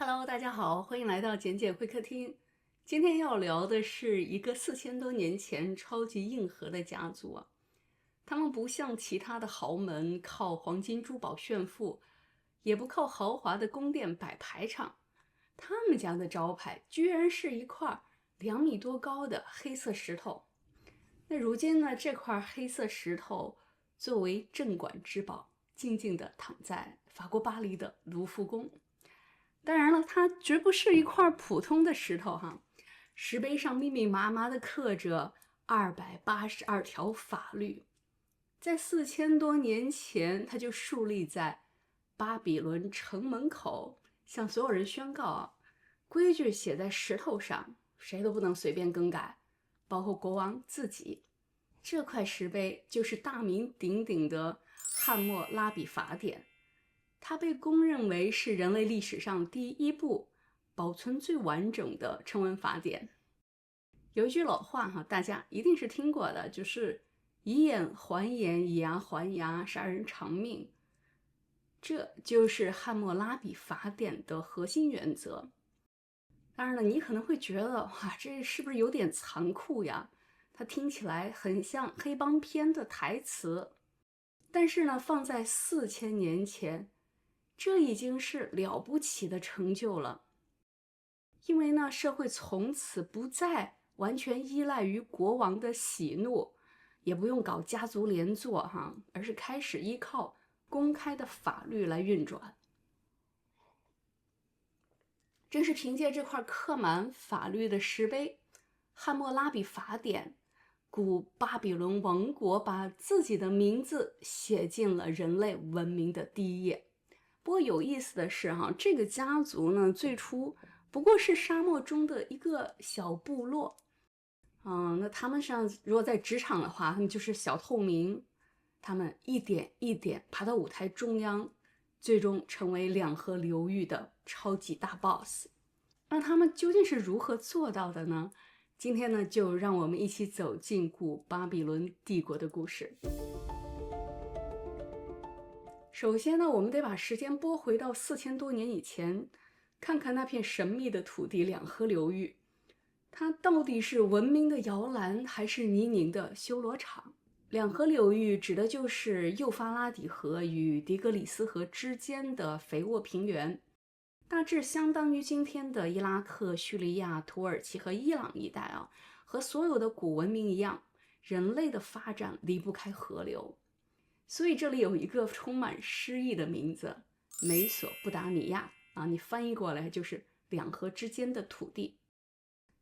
Hello，大家好，欢迎来到简简会客厅。今天要聊的是一个4000多年前超级硬核的家族啊。他们不像其他的豪门靠黄金珠宝炫富，也不靠豪华的宫殿摆排场，他们家的招牌居然是一块2米多高的黑色石头。那如今呢，这块黑色石头作为镇馆之宝，静静地躺在法国巴黎的卢浮宫。当然了，它绝不是一块普通的石头哈，石碑上密密麻麻地刻着282条法律，在4000多年前，它就竖立在巴比伦城门口，向所有人宣告啊，规矩写在石头上，谁都不能随便更改，包括国王自己。这块石碑就是大名鼎鼎的汉谟拉比法典。它被公认为是人类历史上第一部保存最完整的成文法典。有一句老话哈，大家一定是听过的，就是以眼还眼，以牙还牙，杀人偿命。这就是汉谟拉比法典的核心原则。当然了，你可能会觉得哇，这是不是有点残酷呀？它听起来很像黑帮片的台词。但是呢，放在4000年前，这已经是了不起的成就了，因为呢，社会从此不再完全依赖于国王的喜怒，也不用搞家族连坐哈，而是开始依靠公开的法律来运转。正是凭借这块刻满法律的石碑《汉谟拉比法典》，古巴比伦王国把自己的名字写进了人类文明的第一页。不过有意思的是哈，这个家族呢，最初不过是沙漠中的一个小部落。那他们如果在职场的话，他们就是小透明，他们一点一点爬到舞台中央，最终成为两河流域的超级大 boss。那他们究竟是如何做到的呢？今天呢，就让我们一起走进古巴比伦帝国的故事。首先呢，我们得把时间拨回到4000多年以前，看看那片神秘的土地两河流域，它到底是文明的摇篮，还是泥泞的修罗场？两河流域指的就是幼发拉底河与底格里斯河之间的肥沃平原，大致相当于今天的伊拉克、叙利亚、土耳其和伊朗一带啊。和所有的古文明一样，人类的发展离不开河流。所以这里有一个充满诗意的名字，美索不达米亚啊，你翻译过来就是两河之间的土地。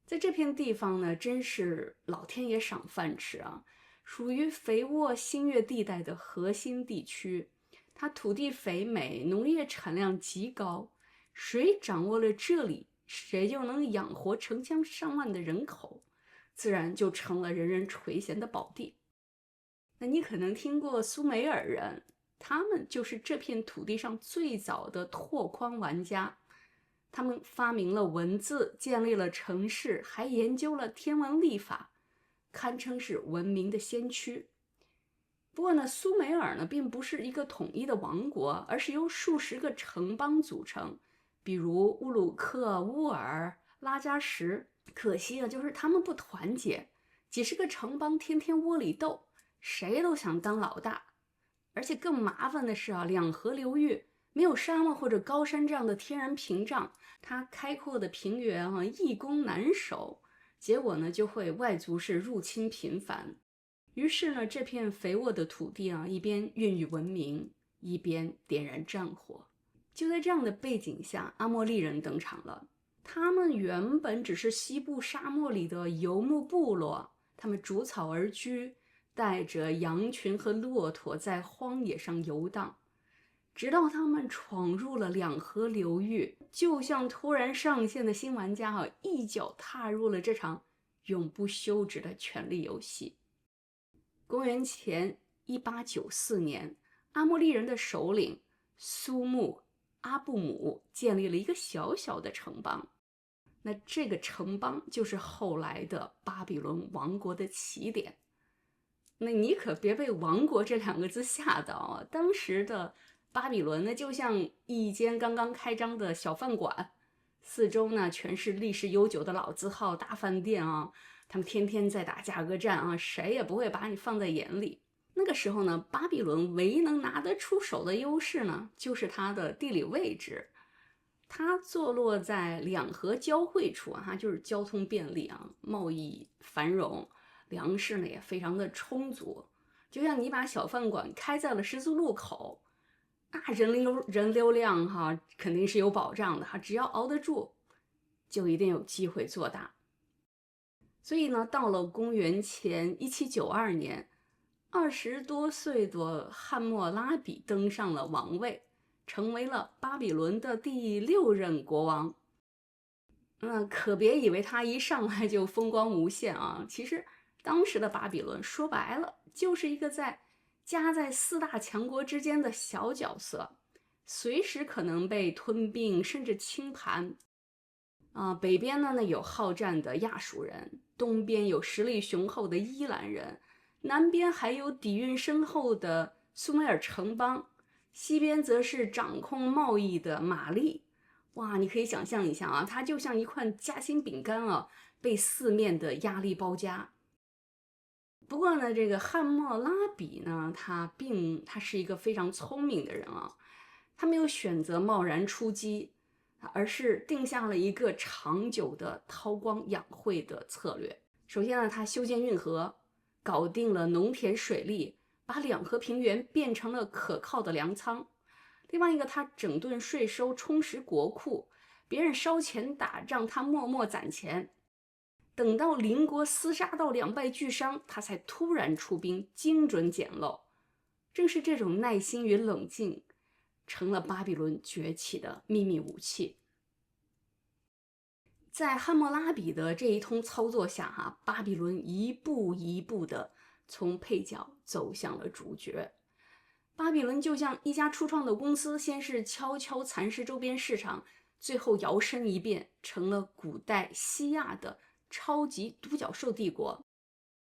在这片地方呢，真是老天爷赏饭吃啊，属于肥沃新月地带的核心地区。它土地肥美，农业产量极高，谁掌握了这里，谁就能养活成千上万的人口，自然就成了人人垂涎的宝地。那你可能听过苏美尔人，他们就是这片土地上最早的拓荒玩家。他们发明了文字，建立了城市，还研究了天文历法，堪称是文明的先驱。不过呢，苏美尔呢并不是一个统一的王国，而是由数十个城邦组成，比如乌鲁克、乌尔、拉加什。可惜啊，就是他们不团结，几十个城邦天天窝里斗，谁都想当老大。而且更麻烦的是啊，两河流域没有沙漠或者高山这样的天然屏障，它开阔的平原啊易攻难守，结果呢就会外族是入侵频繁。于是呢，这片肥沃的土地啊，一边孕育文明，一边点燃战火。就在这样的背景下，阿莫利人登场了。他们原本只是西部沙漠里的游牧部落，他们逐草而居，带着羊群和骆驼在荒野上游荡，直到他们闯入了两河流域，就像突然上线的新玩家一脚踏入了这场永不休止的权力游戏。公元前1894年，阿莫利人的首领苏木阿布姆建立了一个小小的城邦。那这个城邦就是后来的巴比伦王国的起点。那你可别被王国这2个字吓到啊！当时的巴比伦呢，就像一间刚刚开张的小饭馆，四周呢全是历史悠久的老字号大饭店啊，他们天天在打价格战啊，谁也不会把你放在眼里。那个时候呢，巴比伦唯一能拿得出手的优势呢，就是它的地理位置。它坐落在两河交汇处啊，就是交通便利啊，贸易繁荣，粮食呢也非常的充足。就像你把小饭馆开在了十字路口，那人流量肯定是有保障的哈，只要熬得住，就一定有机会做大。所以呢，到了公元前1792年，20多岁的汉谟拉比登上了王位，成为了巴比伦的第6任国王。可别以为他一上来就风光无限啊！其实当时的巴比伦说白了就是一个夹在4大强国之间的小角色，随时可能被吞并甚至清盘。北边呢有好战的亚述人，东边有实力雄厚的伊兰人，南边还有底蕴深厚的苏美尔城邦，西边则是掌控贸易的玛丽。哇，你可以想象一下啊，它就像一块夹心饼干啊，被四面的压力包夹。不过呢，这个汉谟拉比呢，他是一个非常聪明的人啊，他没有选择贸然出击，而是定下了一个长久的韬光养晦的策略。首先呢，他修建运河，搞定了农田水利，把两河平原变成了可靠的粮仓。另外一个，他整顿税收，充实国库，别人烧钱打仗，他默默攒钱。等到邻国厮杀到两败俱伤，他才突然出兵，精准捡漏。正是这种耐心与冷静，成了巴比伦崛起的秘密武器。在汉谟拉比的这一通操作下，巴比伦一步一步的从配角走向了主角。巴比伦就像一家初创的公司，先是悄悄蚕食周边市场，最后摇身一变成了古代西亚的超级独角兽帝国。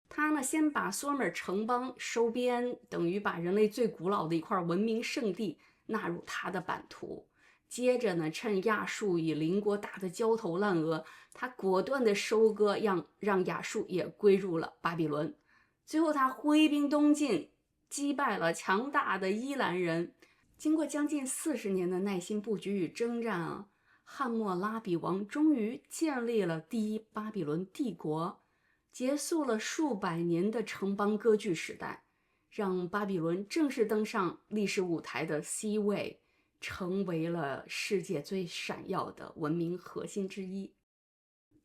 他呢，先把苏美尔城邦收编，等于把人类最古老的一块文明圣地纳入他的版图。接着呢，趁亚述与邻国打得焦头烂额，他果断的收割，让亚述也归入了巴比伦。最后他挥兵东进，击败了强大的伊兰人。经过将近40年的耐心布局与征战汉谟拉比王终于建立了第一巴比伦帝国，结束了数百年的城邦割据时代，让巴比伦正式登上历史舞台的 C 位，成为了世界最闪耀的文明核心之一。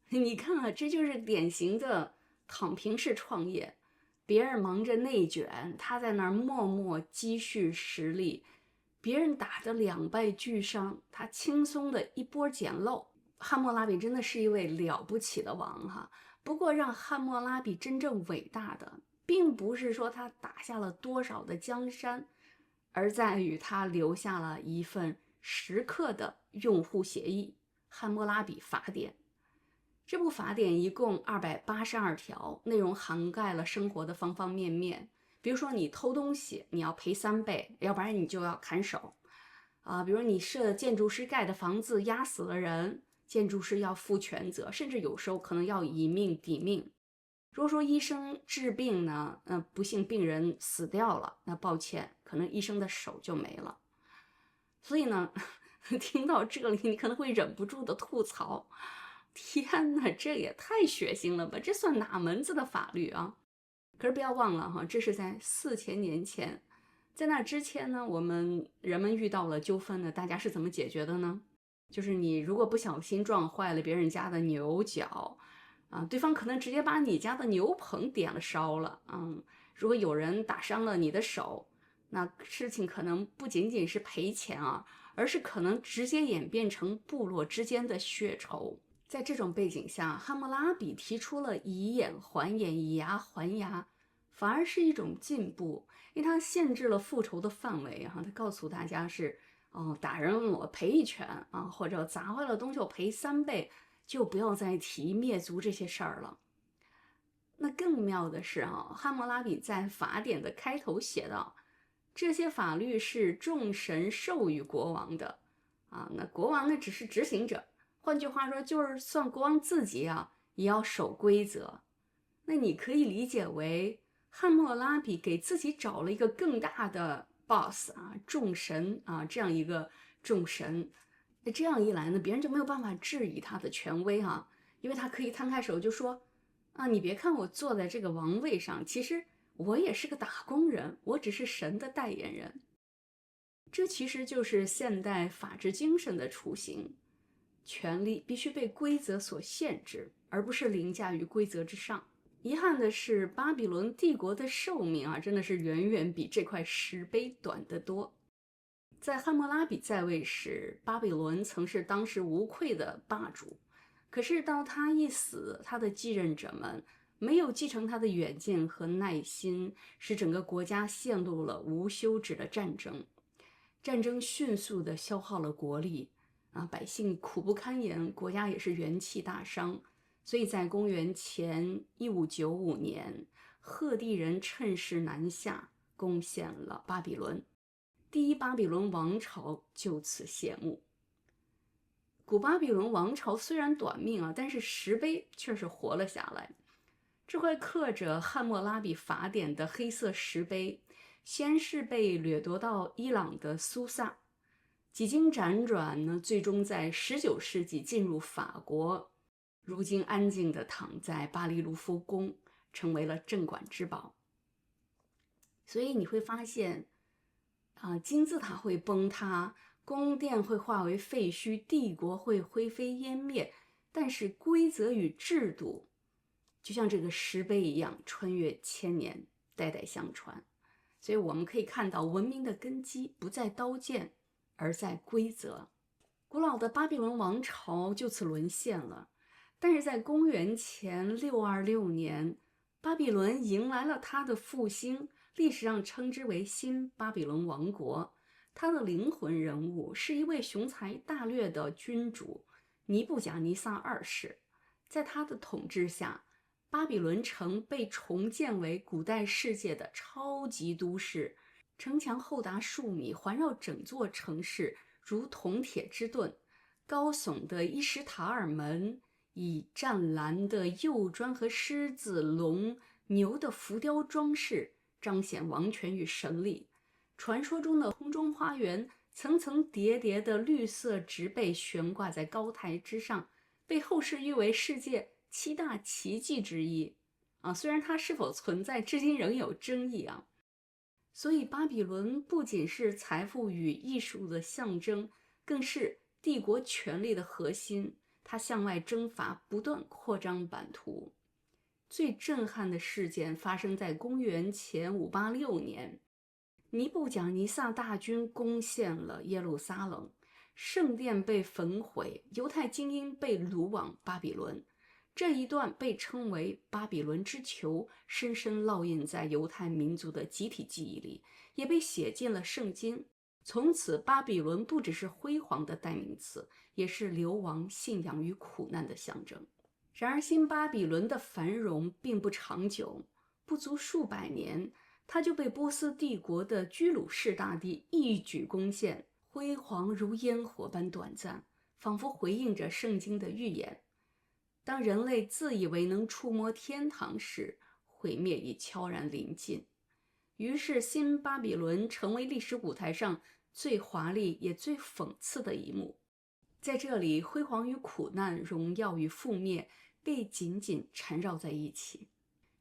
你看这就是典型的躺平式创业，别人忙着内卷，他在那儿默默积蓄实力，别人打得两败俱伤，他轻松的一波捡漏。汉谟拉比真的是一位了不起的王不过让汉谟拉比真正伟大的，并不是说他打下了多少的江山，而在于他留下了一份时刻的用户协议——汉谟拉比法典。这部法典一共282条，内容涵盖了生活的方方面面。比如说你偷东西，你要赔3倍，要不然你就要砍手。比如你设建筑师盖的房子压死了人，建筑师要负全责，甚至有时候可能要以命抵命。如果说医生治病呢，不幸病人死掉了，那抱歉，可能医生的手就没了。所以呢，听到这里，你可能会忍不住的吐槽。天哪，这也太血腥了吧！这算哪门子的法律啊？可是不要忘了这是在4000年前。在那之前呢，人们遇到了纠纷呢，大家是怎么解决的呢？就是你如果不小心撞坏了别人家的牛角对方可能直接把你家的牛棚点了烧了如果有人打伤了你的手，那事情可能不仅仅是赔钱而是可能直接演变成部落之间的血仇。在这种背景下，汉谟拉比提出了以眼还眼，以牙还牙，反而是一种进步，因为他限制了复仇的范围他告诉大家是打人我赔1拳或者砸坏了东西我赔3倍，就不要再提灭族这些事儿了。那更妙的是汉谟拉比在法典的开头写道，这些法律是众神授予国王的那国王呢只是执行者，换句话说，就是算国王自己啊，也要守规则。那你可以理解为汉谟拉比给自己找了一个更大的 boss 啊，众神啊，这样一个众神。那这样一来呢，别人就没有办法质疑他的权威哈，因为他可以摊开手就说啊，你别看我坐在这个王位上，其实我也是个打工人，我只是神的代言人。这其实就是现代法治精神的雏形，权力必须被规则所限制，而不是凌驾于规则之上。遗憾的是，巴比伦帝国的寿命啊，真的是远远比这块石碑短得多。在汉谟拉比在位时，巴比伦曾是当时无愧的霸主。可是到他一死，他的继任者们没有继承他的远见和耐心，使整个国家陷入了无休止的战争。战争迅速地消耗了国力啊，百姓苦不堪言，国家也是元气大伤。所以在公元前1595年，赫地人趁势南下，攻陷了巴比伦。第一巴比伦王朝就此谢幕。古巴比伦王朝虽然短命啊，但是石碑却是活了下来。这块刻着汉谟拉比法典的黑色石碑，先是被掠夺到伊朗的苏萨，几经辗转呢，最终在19世纪进入法国，如今安静地躺在巴黎卢浮宫，成为了镇馆之宝。所以你会发现金字塔会崩塌，宫殿会化为废墟，帝国会灰飞烟灭，但是规则与制度就像这个石碑一样，穿越千年，代代相传。所以我们可以看到，文明的根基不在刀剑，而在规则。古老的巴比伦王朝就此沦陷了。但是在公元前626年，巴比伦迎来了它的复兴，历史上称之为新巴比伦王国。它的灵魂人物是一位雄才大略的君主尼布甲尼撒二世。在他的统治下，巴比伦城被重建为古代世界的超级都市，城墙厚达数米，环绕整座城市如铜铁之盾。高耸的伊什塔尔门以湛蓝的釉砖和狮子、龙、牛的浮雕装饰，彰显王权与神力。传说中的空中花园，层层叠叠的绿色植被悬挂在高台之上，被后世誉为世界7大奇迹之一虽然它是否存在至今仍有争议所以巴比伦不仅是财富与艺术的象征，更是帝国权力的核心。它向外征伐，不断扩张版图。最震撼的事件发生在公元前586年，尼布甲尼撒大军攻陷了耶路撒冷，圣殿被焚毁，犹太精英被掳往巴比伦。这一段被称为巴比伦之囚，深深烙印在犹太民族的集体记忆里，也被写进了圣经。从此，巴比伦不只是辉煌的代名词，也是流亡、信仰与苦难的象征。然而，新巴比伦的繁荣并不长久，不足数百年，它就被波斯帝国的居鲁士大帝一举攻陷，辉煌如烟火般短暂，仿佛回应着圣经的预言。当人类自以为能触摸天堂时，毁灭已悄然临近。于是，新巴比伦成为历史舞台上最华丽也最讽刺的一幕。在这里，辉煌与苦难，荣耀与覆灭被紧紧缠绕在一起。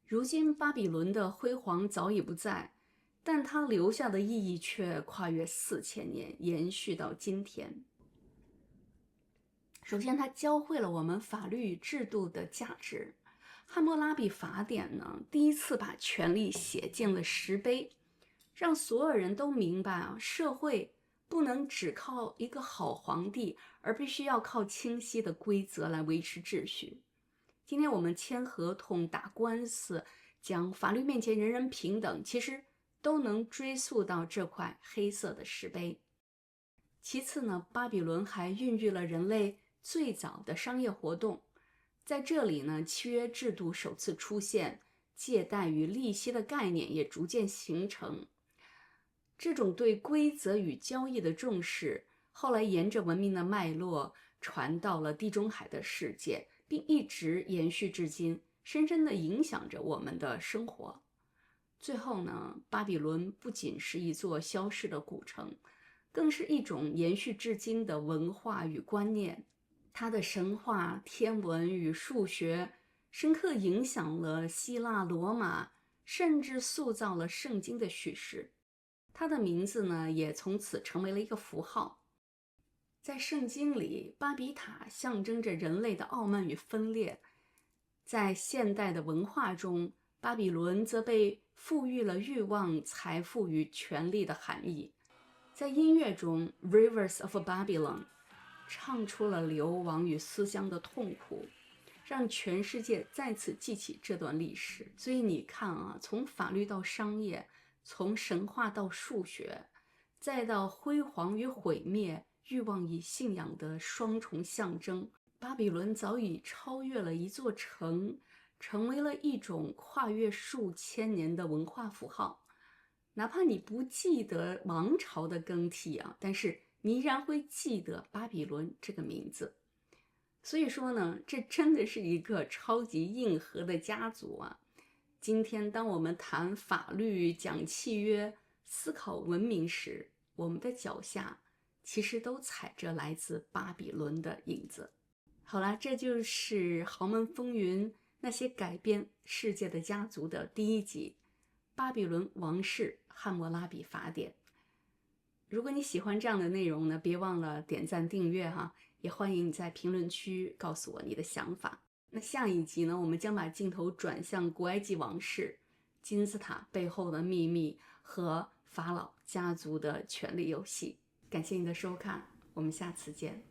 如今，巴比伦的辉煌早已不在，但它留下的意义却跨越4000年，延续到今天。首先，它教会了我们法律与制度的价值。汉谟拉比法典呢，第一次把权力写进了石碑，让所有人都明白社会不能只靠一个好皇帝，而必须要靠清晰的规则来维持秩序。今天我们签合同、打官司，讲法律面前人人平等，其实都能追溯到这块黑色的石碑。其次呢，巴比伦还孕育了人类最早的商业活动。在这里呢，契约制度首次出现，借贷与利息的概念也逐渐形成。这种对规则与交易的重视，后来沿着文明的脉络传到了地中海的世界，并一直延续至今，深深地影响着我们的生活。最后呢，巴比伦不仅是一座消逝的古城，更是一种延续至今的文化与观念。它的神话、天文与数学深刻影响了希腊、罗马，甚至塑造了圣经的叙事。它的名字呢，也从此成为了一个符号。在圣经里，巴比塔象征着人类的傲慢与分裂。在现代的文化中，巴比伦则被赋予了欲望、财富与权力的含义。在音乐中， Rivers of Babylon 唱出了流亡与思乡的痛苦，让全世界再次记起这段历史。所以你看啊，从法律到商业，从神话到数学，再到辉煌与毁灭，欲望与信仰的双重象征，巴比伦早已超越了一座城，成为了一种跨越数千年的文化符号。哪怕你不记得王朝的更替啊，但是你依然会记得巴比伦这个名字。所以说呢，这真的是一个超级硬核的家族啊。今天当我们谈法律、讲契约、思考文明时，我们的脚下其实都踩着来自巴比伦的影子。好啦，这就是《豪门风云》那些改变世界的家族的第一集，巴比伦王室汉谟拉比法典。如果你喜欢这样的内容呢，别忘了点赞订阅哈，也欢迎你在评论区告诉我你的想法。那下一集呢，我们将把镜头转向古埃及王室、金字塔背后的秘密和法老家族的权力游戏。感谢你的收看，我们下次见。